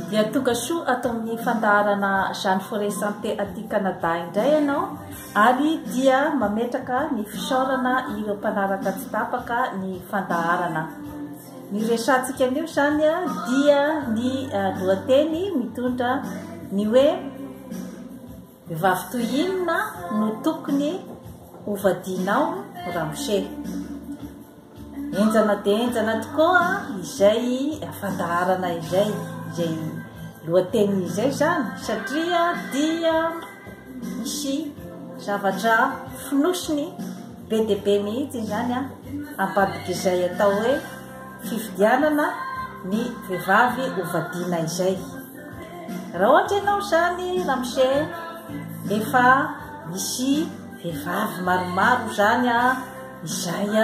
dia tonga soa atao amin'ny fandaharana Jeanne Forêt Santé aty Canada indray ianao ary dia mametraka ny fisaorana ireo mpanaraka tsy tapaka ny fandaharana. Ny resantsika anio zany dia ny lohateny mitondra ny hoe vehivavy tohinona no tokony hovadianao ramose. Enjana dia enjana tokoa izay fandaharana izay lohateny izay zany satria dia misy zavatra finosiny be dia be mihitsy zany ambadika izay atao hoe fifidianana ny vehivavy hovadiana izay. Raha ohatra ianao zany ramose efa misy vehivavy maromaro zany izay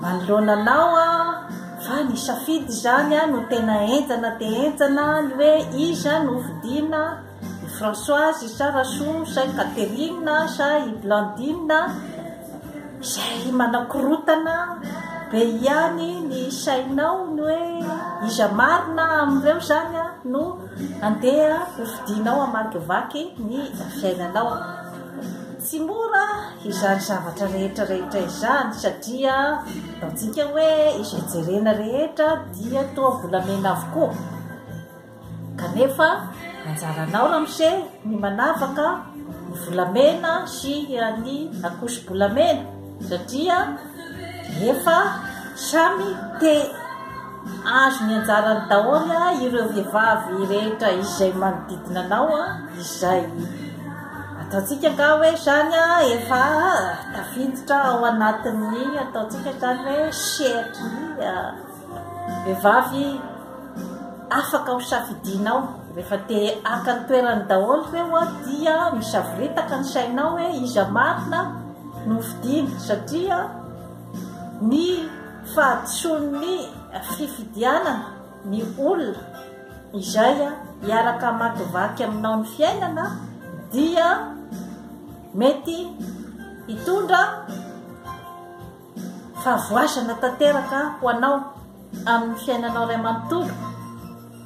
manoloana anao fa ny safidy zany no tena enjana dia enjana ny hoe iza no hovidiana, i Françoise, i Sarasoa, sa i Catherine, sa i Blandine, izay manakorotana be ihany ny sainao ny hoe iza marina amin'ireo zany no andeha hovidianao amakivaky ny fiainanao. Tsy mora izany zavatra rehetra izany satria ataontsika hoe izay jerena rehetra dia toa volamena avokoa. Kanefa anjaranao ramose ny manavaka ny volamena sy ny ankoso-bolamena satria efa samy te azo ny anjarany daholo ireo vehivavy rehetra izay manodidina anao izay ataontsika nga hoe zany efa tafiditra ao anatin'ny ataontsika zany hoe sehatry vehivavy afaka ho safidianao. Rehefa te aka ny toerany daholo reo dia misavoritaka ny sainao hoe iza marina no hovidiana satria ny fahadisoan'ny fifidianana ny olona izay hiaraka amakivaky aminao ny fiainana dia mety hitondra fahavoasana tanteraka ho anao amin'ny fiainanao iray manontolo.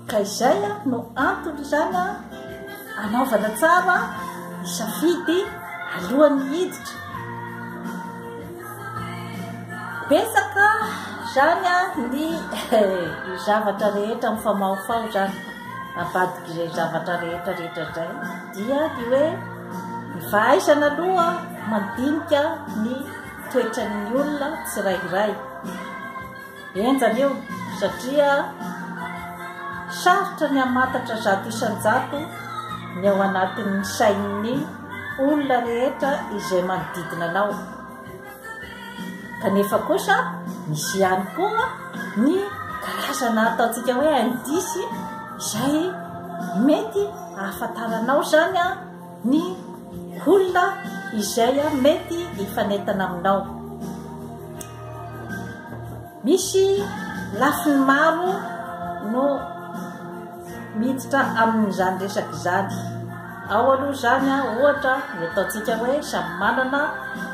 Ka izay no antony zany anaovana tsara isafidy alohan'ny hiditra. Betsaka zany ny zavatra rehetra mifamahofao zany ambadika izay zavatra rehetra zay dia ny hoe ny fahaizana aloha mandinika ny toetran'ny olona tsirairay. Enjana io satria sarotra ny hamatatra zato isan-jato ny ao anatin'ny sain'ny olona rehetra izay manodidina anao. Kanefa kosa misy ihany koa ny karazana ataontsika hoe indisy izay mety ahafantaranao zany ny olona izay mety hifanentana aminao. Misy lafiny maro no miditra amin'izany resaka izany. Ao aloha zany ohatra ny ataontsika hoe samy manana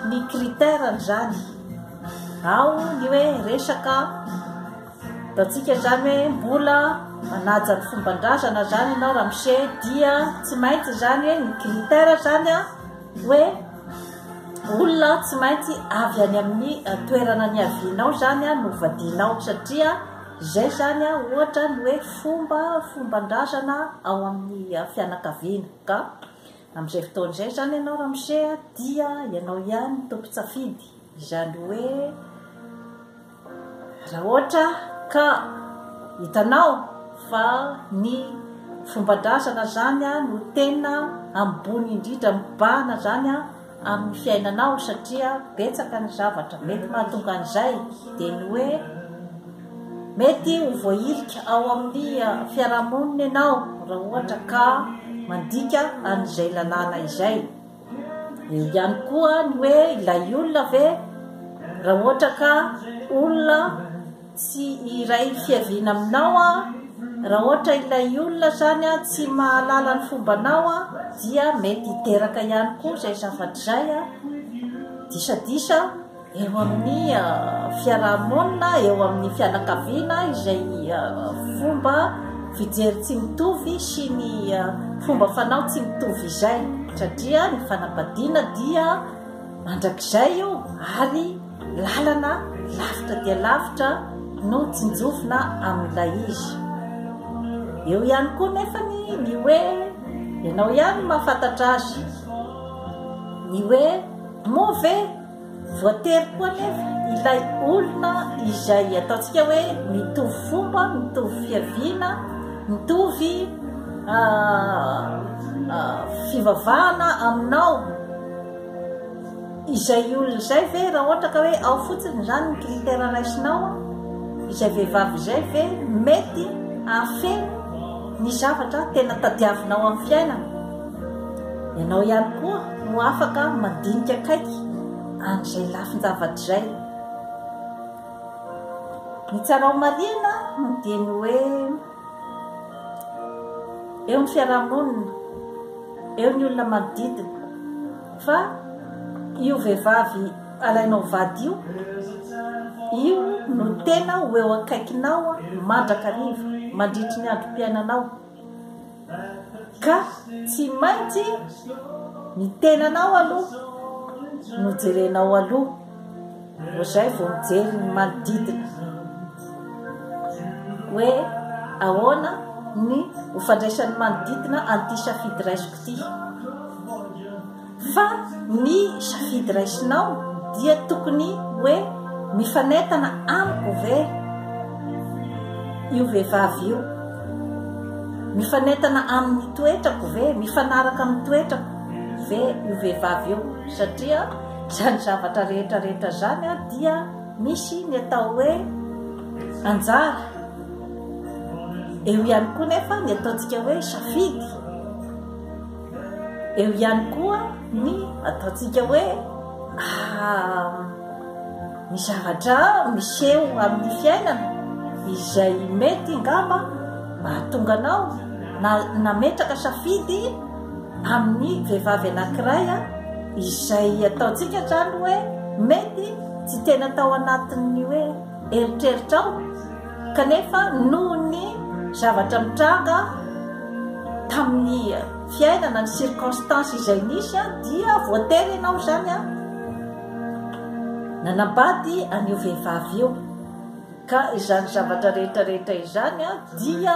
ny kriterany zany. Ao ny hoe resaka ataontsika zany hoe mbola manaja ny fomban-drazana zany ianao ramose dia tsy maintsy zany hoe ny kritera zany hoe olona tsy maintsy avy any amin'ny toerana ny avianao zany no hovadianao satria izay zany ohatra ny hoe fomban-drazana ao amin'ny fianakaviana. Ka amin'izay fotoan'izay zany ianao ramose dia ianao ihany tompo-tsafidy. Izany hoe raha ohatra ka hitanao fa ny fomban-drazana zany no tena ambony indrindra mibahana zany amin'ny fiainanao satria betsaka ny zavatra mety mahatonga an'izay dia ny hoe mety ho voahirika ao amin'ny fiarahamonina ianao raha ohatra ka mandika an'izay lalàna izay. Eo ihany koa ny hoe ilay olona ve raha ohatra ka olona tsy iray fiaviana aminao raha ohatra ilay olona zany tsy mahalala ny fombanao dia mety hiteraka ihany koa izay zavatra izay disadisa eo amin'ny fiarahamonina, eo amin'ny fianakaviana izay fomba fijery tsy mitovy sy ny fomba fanao tsy mitovy izay satria ny fanambadiana dia mandrakizay io ary lalana lavitra dia lavitra no tsinjofina amin'ilay izy. Eo ihany koa nefa ny hoe ianao ihany mahafantatra azy ny hoe move voatery koa nefa ilay olona izay ataontsika hoe mitovy fomba, mitovy fiaviana, mitovy fivavahana aminao izay olona izay ve raha ohatra ka hoe ao fotsiny zany ny critère raisinao izay vehivavy izay ve mety afeno ny zavatra tena tadiavinao amin'ny fiainana. Ianao ihany koa no afaka mandinika akaiky an'izay lafin-javatra izay. Ny tsara marina dia ny hoe eo ny fiarahamonina, eo ny olona manodidina fa io vehivavy alainao vady io no tena ho eo akaikinao mandrakariva mandritry ny androm-piainanao ka tsy maintsy ny tenanao aloha no jerenao aloha vo zay vo mijery ny manodidina hoe ahoana ny hofandraisan'ny manodidina an'ity safidy raisiko ity. Fa ny safidy raisinao dia tokony hoe mifanentana amiko ve io vehivavy io, mifanentana amin'ny toetrako ve, mifanaraka amin'ny toetrako ve io vehivavy io, satria zany zavatra rehetrarehetra zany dia misy ny atao hoe anjara. Eo ihany koa nefa ny ataontsika hoe safidy, eo ihany koa ny ataontsika hoe ny zavatra miseho amin'ny fiainana izay mety ngamba mahatonga anao nametraka safidy amin'ny vehivavy anankiray izay ataontsika zany hoe mety tsy tena tao anatin'ny hoe eritreritrao kanefa noho ny zavatra mitranga tamin'ny fiainana ny circonstance izay nisy dia voatery ianao zany nanambady an'io vehivavy io ka izany zavatra rehetrarehetra izany dia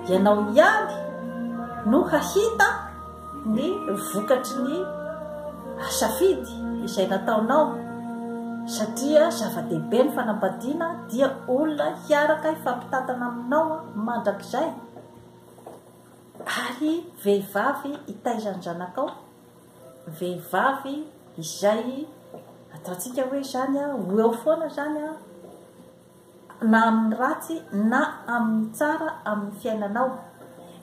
ianao ihany no hahita ny vokatry ny safidy izay nataonao satria zava-dehibe ny fanambadiana dia olona hiaraka hifampitantana aminao mandrakizay ary vehivavy hitaizany zanakao, vehivavy izay ataontsika hoe zany ho eo foana zany na amin'ny ratsy na amin'ny tsara amin'ny fiainanao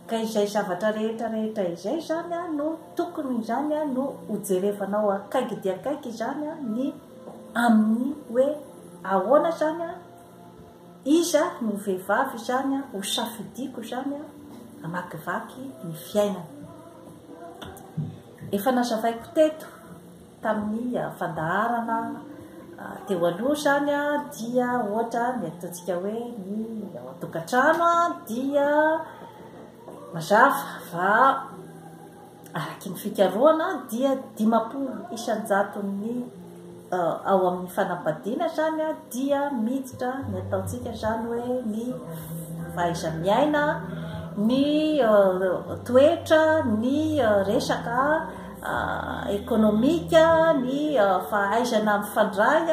ka izay zavatra rehetrarehetra izay zany no tokony zany no hojerevanao akaiky dia akaiky zany ny amin'ny hoe ahoana zany iza no vehivavy zany ho safidiko zany amakivaky ny fiainana. Efa nazavaiko teto tamin'ny fandaharana teo aloha zany dia ohatra ny ataontsika hoe ny tokantrano dia mazava fa araky ny fikarohana dia 50 isan-jaton'ny ao amin'ny fanambadiana zany dia miditra ny ataontsika zany hoe ny fahaiza-miaina, ny toetra, ny resaka ekonomika, ny fahaizana mifandray,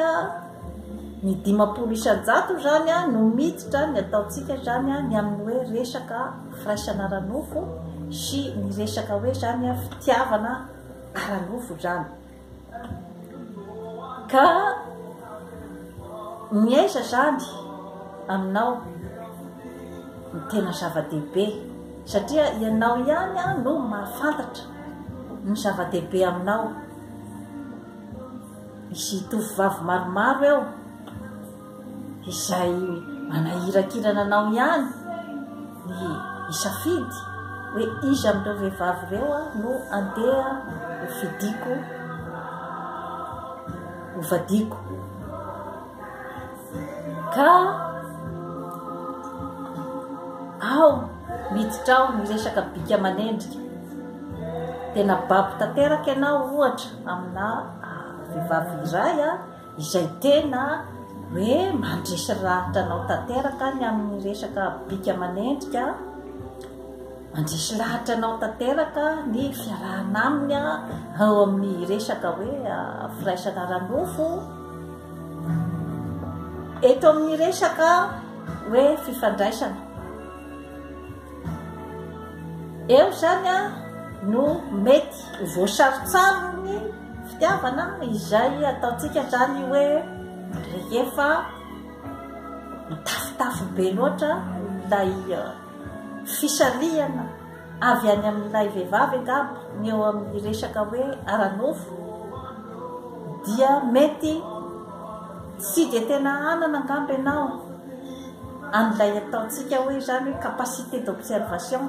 ny 50 isan-jato zany no miditra ny ataontsika zany ny amin'ny hoe resaka firaisana ara-nofo sy ny resaka hoe zany fitiavana ara-nofo zany ka miaiza zany aminao ny tena zava-dehibe satria ianao ihany no mahafantatra ny zava-dehibe aminao. Misy tovovavy maromaro eo izay manahirakirana anao ihany ny isafidy hoe iza amin'ireo vehivavy ireo no andeha hofidiko hovadiko ka ao miditra ao miresaka bika aman'endrika. Tena babo tanteraka ianao ohatra amina vehivavy iray izay tena hoe mandresy rahatra anao tanteraka ny amin'ny resaka bika aman'endrika, mandresy lahatra anao tanteraka ny fiarahana aminy ao amin'ny resaka hoe firaisana ranofo, eto amin'ny resaka hoe fifandraisana. Eo zany no mety voasaritsaro ny fitiavana izay ataontsika zany hoe rehefa mitafitafy be loatra ilay fisaliana avy any amin'ilay vehivavy angamba ny eo amin'ny resaka hoe aranofo, dia mety tsy de tena anana angamba ianao an'ilay ataontsika hoe zany hoe capacité d'observation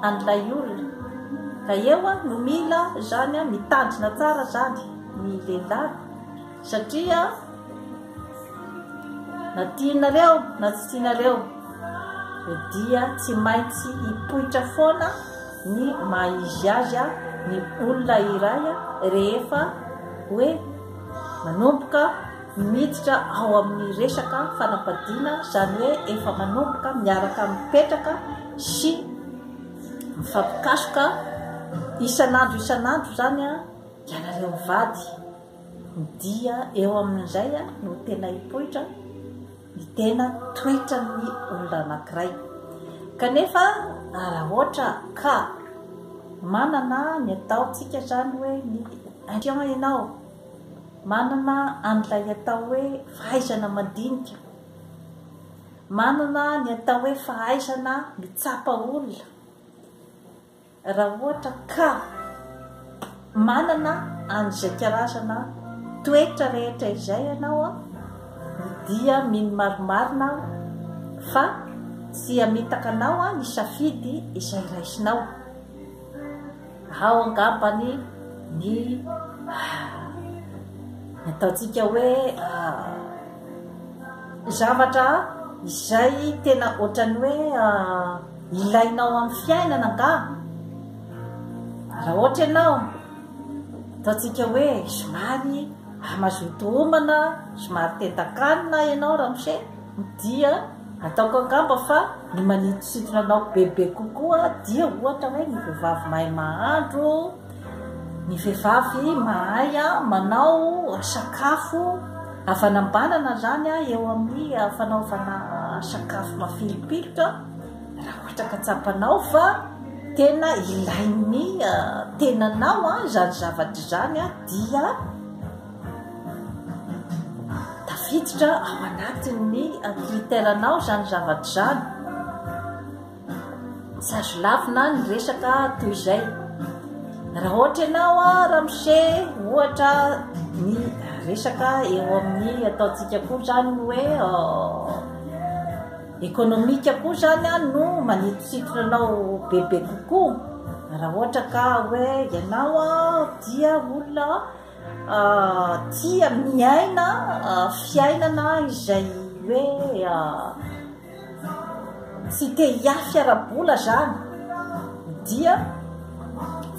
an'ilay olona. Ka eo no mila zany mitandrina tsara zany ny lehilahy, satria na tianareo na tsy tianareo dia tsy maintsy hipoitra foana ny maizy azy ny olona iray rehefa hoe manomboka miditra ao amin'ny resaka fanambadiana, zany hoe efa manomboka miaraka mipetraka sy mifampikasoka isan'andro zany ianareo mivady. Dia eo amin'izay no tena hipoitra ny tena toetra ny olona anankiray. Kanefa raha ohatra ka manana ny ataontsika zany hoe ny intuition ianao, manana an'ilay atao hoe fahaizana mandinika, manana ny atao hoe fahaizana mitsapa olona, raha ohatra ka manana an'izay karazana toetra rehetra izay ianao dia mino marimarina fa tsy hamitaka anao ny safidy izay raisinao. Ao angambany ny ataontsika hoe zavatra izay tena ohatrany hoe ilainao amin'ny fiainana nga. Raha ohatra ianao ataontsika hoe somary mazoto homana, somary tentan-kanina ianao ramose, dia ataoko angamba fa ny manitositona anao bebe kokoa dia ohatra hoe ny vehivavy mahay mahandro, ny vehivavy mahay manao sakafo hafanambanana zany eo amin'ny fanaovana sakafo mafilipilotra. Raha ohatra ka tsapanao fa tena ilainy tenanao zany zavatra zany dia tafiditra ao anatin'ny kriteranao zany zavatra zany. Tsy azo lavina ny resaka toy izay. Raha ohatra ianao ramose ohatra ny resaka eo amin'ny ataontsika koa zany hoe ekonomika koa zany no manitositona anao bebe kokoa. Raha ohatra ka hoe ianao dia olona tia miaina fiainana izay hoe tsy te hiafy ara-bola zany, dia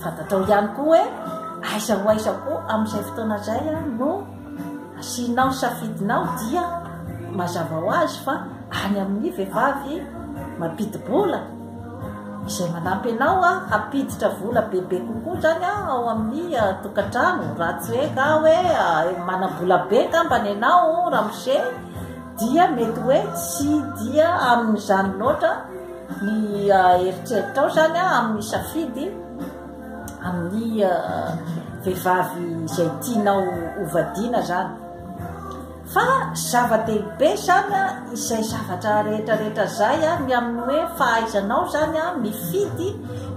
fantatrao ihany koa hoe aiza ho aiza koa amin'izay fotoana zay no asianao safidinao dia mazava ho azy fa any amin'ny vehivavy mampidi-bola izay manampy anao hampiditra vola bebe kokoa zany ao amin'ny tokantrano. Raha tsy hoe ka hoe manam-bola be ngambany ianao ramose, dia mety hoe tsy dia amin'izany loatra ny eritreritrao zany amin'ny safidy amin'ny vehivavy izay tianao hovadiana zany. Fa zava-dehibe zany izay zavatra rehetrarehetra zay ny amin'ny hoe fahaizanao zany mifidy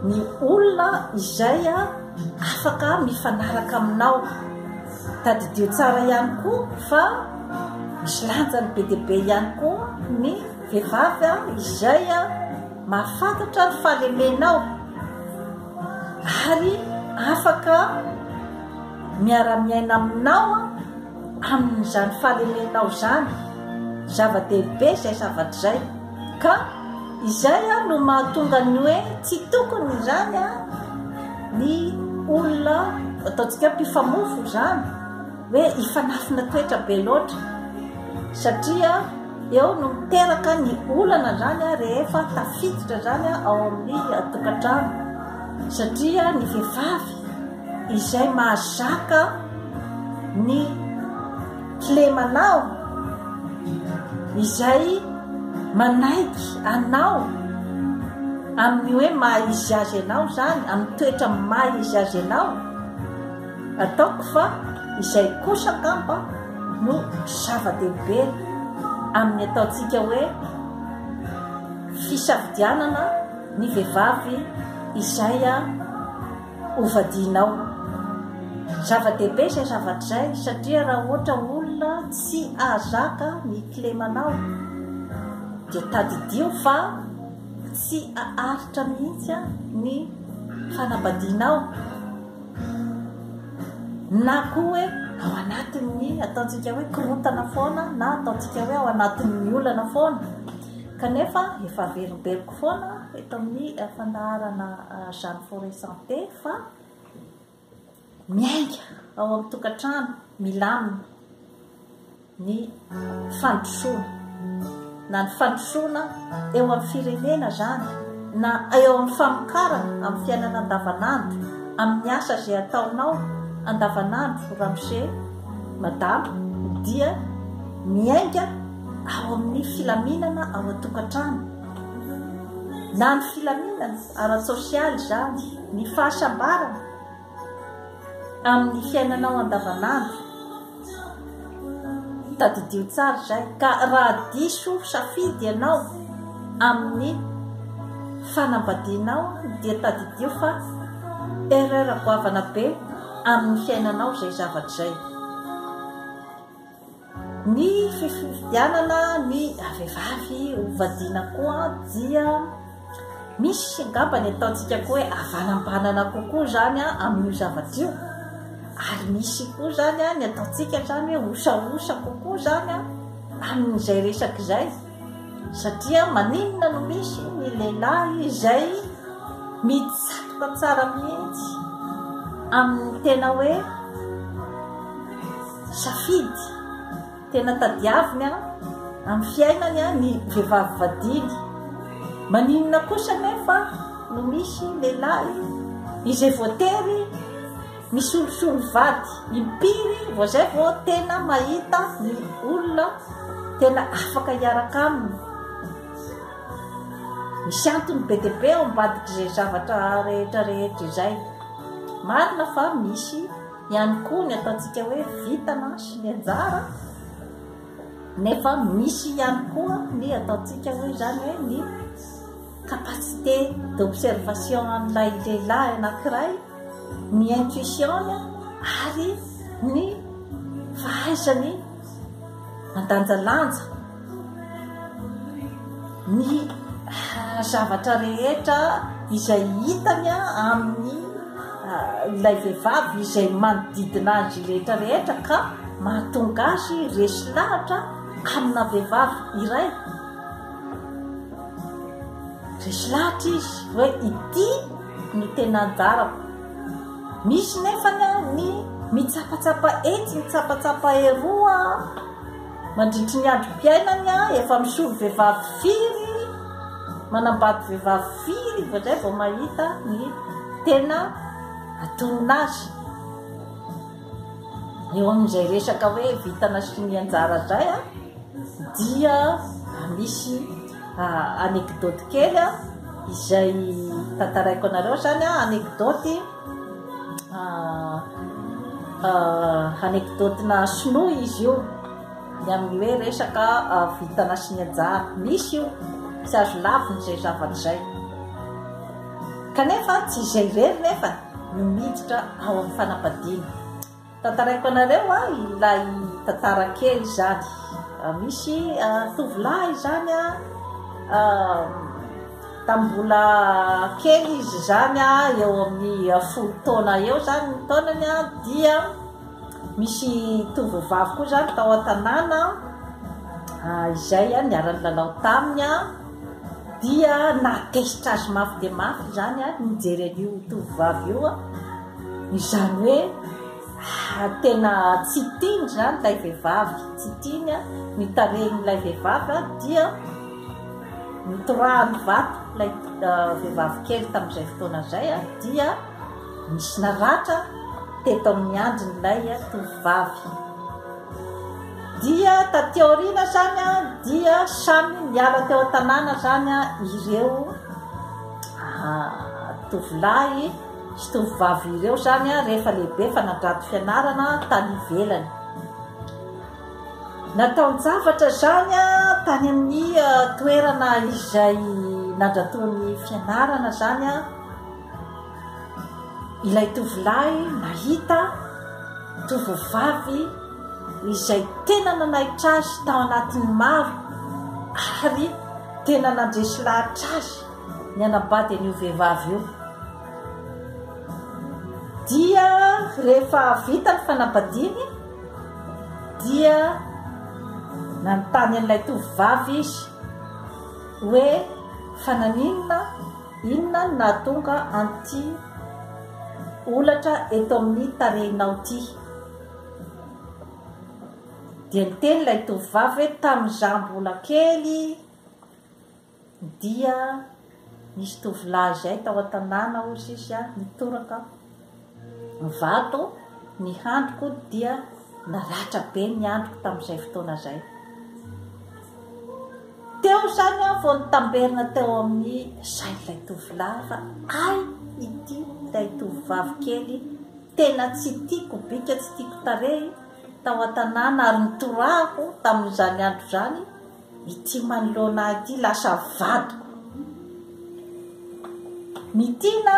ny olona izay afaka mifanaraka aminao. Tadidio tsara ihany koa fa misy lanjany be dia be ihany koa ny vehivavy izay mahafantatra ny fahalemenao ary afaka miara-miaina aminao amin'izany fahalemenao zany. Zava-dehibe zay zavatra zay, ka izay a no mahatonga ny hoe tsy tokony zany a ny olona ataontsika mpifamofo zany hoe ifanafina toetra be loatra satria eo no miteraka ny olana zany a rehefa tafiditra zany a ao amin'ny tokantrano satria ny vehivavy izay mahazaka ny filemanao izay manaiky anao amin'ny hoe maha-izy azy anao zany amin'ny toetra maha-izy azy anao ataoko fa izay kosa kamba no zava-dehibe amin'ny ataontsika hoe fisafidianana ny vehivavy izay a hovadianao zava-dehibe izay zavatra zay satria raha ohatra olona tsy ahazaka ny kilemanao dia tadidio fa tsy aharitra mihitsy ny fanambadianao na koa hoe ao anatin'ny ataontsika hoe korontana foana na ataontsika hoe ao anatin'ny olana foana kanefa efa veriberiko foana eto amin'ny fandaharana Jeanne Forêt Santé fa miainga ao amin'ny tokantrano milamina ny fandrosoana na ny fandrosoana eo amin'ny firenena zany na eo amin'ny famokarana amin'ny fiainana andavanandro amin'ny asa zay ataonao andavanandro ramose madama dia miainga ao amin'ny filaminana ao an-tokantrano na ny filaminana ara-tsosialy zany ny fahasambarana amin'ny fiainanao andavanandro tadidio tsara zay ka raha diso safidy ianao amin'ny fanambadianao dia tadidio fa erera-goavana be amin'ny fiainanao zay zavatra zay ny fifidianana ny vehivavy hovadiana koa dia misy angambany ataontsika koa hoe havanambanana kokoa zany a amin'io zavatra io ary misy koa zany a ny ataontsika zany hoe osaosa kokoa zany a amin'izay resaka izay satria maninona no misy ny lehilahy izay mitsatoka tsara mihitsy amin'ny tena hoe safidy tena tadiaviny a amin'ny fiainany a ny vehivavy vadiny maninona kosa nefa no misy lehilahy izay voatery misolosolo vady impiry vo zay vo tena mahita ny olona tena afaka hiaraka aminy misy antony be dia be ao ambadiky zay zavatra rehetrarehetra izay marina fa misy ihany koa ny ataontsika hoe vitana sy ny anjara nefa misy ihany koa ny ataontsika hoe zany hoe ny capacité d'observation an'ilay lehilahy anankiray ny intuition ary ny fahaizany mandanjalanja ny zavatra rehetra izay hitany amin'ny ilay vehivavy izay manodidina azy rehetrarehetra ka mahatonga azy resy lahatra amina vehivavy iray resy lahatra izy hoe ity no tena anjarako misy nefany ny mitsapatsapa etsy mitsapatsapa eroa mandritry ny androm-piainany efa misolo vehivavy firy manambady vehivavy firy vo zay vao mahita ny tena atonina azy eo amin'izay resaka hoe vitana sy ny anjara zay dia misy anekdoty kely izay tantaraiko anareo zany anekdoty anekdotina sinoa izy io ny amin'ny hoe resaka vitana sy ny anjara misy io tsy azo laviny zay zavatra zay kanefa tsy izay rery nefa no miditra ao amin'ny fanambadiana tantaraiko anareo ilay tantara kely zany misy tovolahy zany tambola kely izy zany eo amin'ny 10 taona eo zany ny taonany dia misy tovovavy koa zany tao an-tanàna izay niara-lalao taminy dia natesitra azy mafy dia mafy zany a mijery an'io tovovavy io a izany hoe tena tsy tiany zany ilay vehivavy, tsy tiany a nitarehin'ilay vehivavy a dia nitorahany vato ilay vehivavy kely tamin'izay fotoana izay a dia misy naratra teto amin'ny andrin'ilay tovovavy. Dia taty aoriana zany a dia samy miala teo an-tanàna zany a ireo tovolahy sy tovovavy ireo zany a rehefa lehibe fa nandrato fianarana tany ivelany. Nataon-javatra zany a tany amin'ny toerana izay nandratony fianarana zany a ilay tovolahy nahita tovovavy izay tena nanaitra azy tao anatin'ny maro ary tena nandresy lahatra azy ny anabady an'io vehivavy io. Dia rehefa vita ny fanambadiany dia nanontany an'ilay tovovavy izy hoe fananinona inona no nahatonga an'ity olatra eto amin'ny tarehinao ity. Dia niteny ilay tovovavy hoe tamin'izaho mbola kely dia nisy tovolahy izay tao an-tanàna ozy izy a nitoraka vato ny handroko dia naratra be ny handroko tamin'izay fotoana izay. Teo zany a vao nitamberina teo amin'ny sain'ilay tovolahy fa ay ity ilay tovovavy kely tena tsy tiako bika, tsy tiako tarehy tao an-tanàna ary nitorahako tamin'izany andro zany ity manoloana ity lasa vadiko. Ny tiana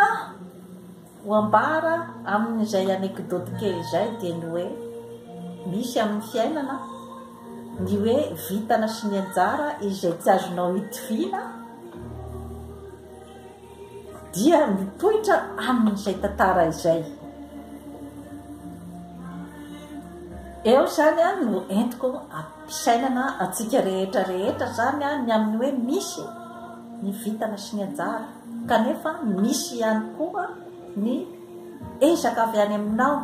ho ambara amin'izay anekdoty kely izay dia ny hoe misy amin'ny fiainana ny hoe vitana sy ny anjara izay tsy azonao hitoviana dia mipoitra amin'izay tantara izay. Eo zany a no entiko ampisainana atsika rehetra rehetra zany a ny amin'ny hoe misy ny vitana sy ny anjara kanefa misy ihany koa ny ezaka avy any aminao,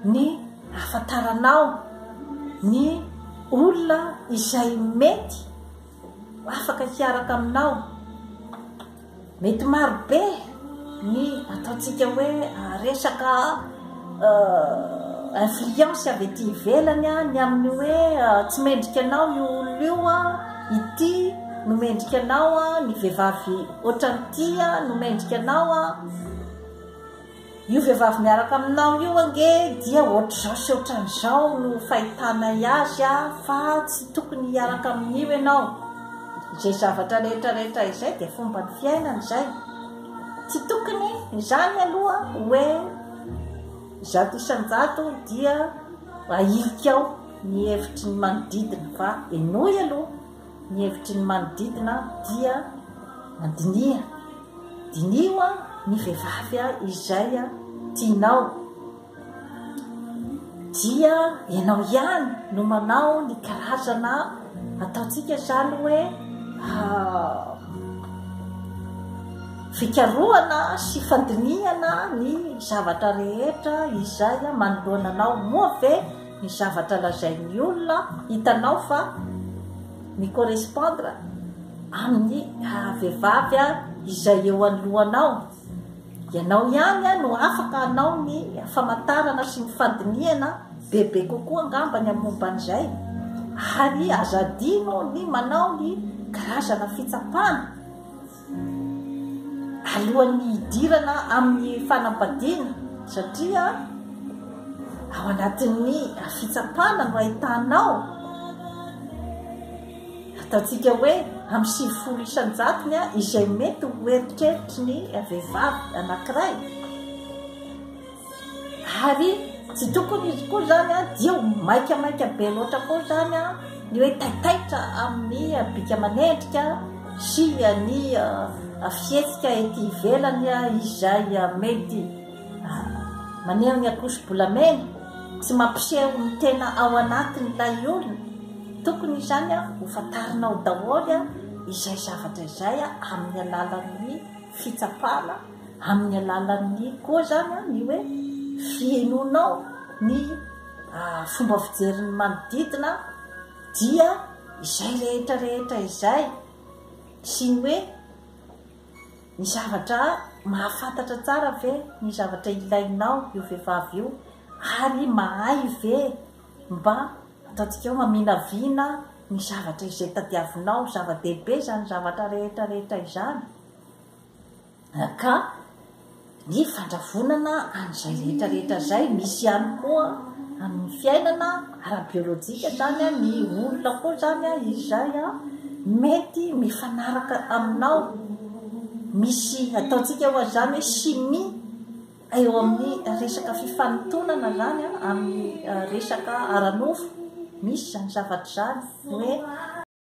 ny afantaranao, ny olona izay mety afaka hiaraka aminao. Mety maro be ny ataontsika hoe resaka influence avy ety ivelany a ny amin'ny hoe tsy mendrika anao ny olo io a ity no mendrika anao a ny vehivavy ohatran'ity a no mendrika anao a io vehivavy miaraka aminao io ange dia ohatr'izao sy ohatran'izao no fahitanay azy a fa tsy tokony hiaraka amin'io ianao. Izay zavatra rehetrarehetra izay dia fomba ny fiainana izay, tsy tokony izany aloha hoe zato isan-jato dia ahilika ao ny hevitry ny manodidina fa enoy aloha ny hevitry ny manodidina dia mandinia dinio a ny vehivavy a izay a tianao dia ianao ihany no manao ny karazana ataontsika zany hoe fikarohana sy fandiniana ny zavatra rehetra izay manoloana anao moa ve ny zavatra lazain'ny olona hitanao fa ny correspondre amin'ny vehivavy izay eo anoloanao. Ianao ihany no afaka anao ny famantarana sy ny fandiniana bebe kokoa angambany amin'ny momban'izay ary azadino ny manao ny karazana fitsapana alohan'ny hidirana amin'ny fanambadiana satria ao anatin'ny fitsapana no ahitanao ataontsika hoe amin'ny 90 isan-jatony izay mety ho eritreritry ny vehivavy anankiray ary tsy tokony izy koa zany dia maikamaika be loatra koa zany ny hoe taitaitra amin'ny bika amanendrika sy ny fietsika ety ivelany izay mety maneho ny akoso-bolamena tsy mampiseho ny tena ao anatin'ilay olona. Tokony izany ho fantarinao daholo izay zavatra izay amin'ny alalan'ny fitsapana, amin'ny alalan'ny koa zany ny hoe fihainonao ny fomba fijerin'ny manodidina dia izay rehetrarehetra izay sy ny hoe ny zavatra mahafantatra tsara ve ny zavatra ilainao io vehivavy io ary mahay ve mba ataontsika eo maminavina ny zavatra izay tadiavinao zava-dehibe zany zavatra rehetrarehetra izany ka ny fandravonana an'izay rehetrarehetra zay misy ihany koa amin'ny fiainana ara-biolojika zany ny olona koa zany izay mety mifanaraka aminao, misy ataontsika ho azany hoe chimie eo amin'ny resaka fifanontonana zany amin'ny resaka ara-nofo, misy zany zavatra zany hoe